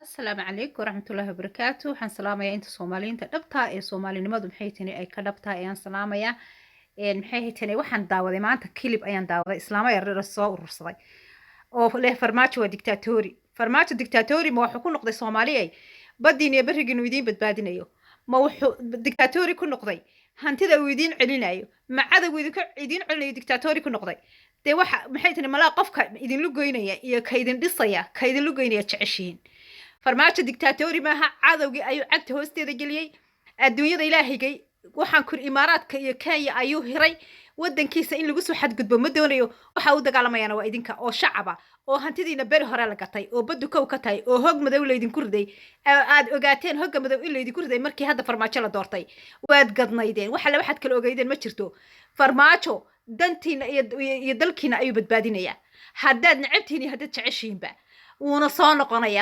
السلام عليكم ورحمة الله وبركاته. waxaan salaamayaa inta Soomaaliyiinta dhabta ee Soomaalinimadu maxay tani ay ka dhabtaa ayaan salaamayaa. maxay tani waxaan daawaday maanta clip ayaan daawaday islaamo yar soo urursaday oo leh farmaajo waa dictatori. farmaajo dictatori ma wuxuu ku noqday Soomaaliyeey baddiin iyo barigiin uu idiin badbaadinayo ma wuxuu dictatori ku noqday hantida uu idiin celinayo ma cadawgu idiin celinayo dictatori ku noqday dee waxa maxay tani malaa qofka idin lugoynaya iyo ka idin dhisaya ka idin lugoynaya jeceshiin farmaajo dictatori maaha cadawgii ayuu cagta hoosteeda geliyay adduunyada ilaahigay waxaan kur imaaraadka iyo Kenya ayuu hiray wadankiisa in lagu soo xadgudbo ma doonayo waxa uu dagaalamayana waa idinka oo shacaba oo hantidiina beri hore la gatay oo baddu kow ka tahay oo hog madow leedin ku riday aad ogaateen hogga madow in leedin ku riday markii hadda farmaajo la doortay waad gadnaydeen waxa la waxaad kala ogeydeen ma jirto farmaajo dantiina iyo dalkiina ayuu badbaadinaya haddaad nacabtiin iyo haddaad jeceshiinba wuuna soo noqonaya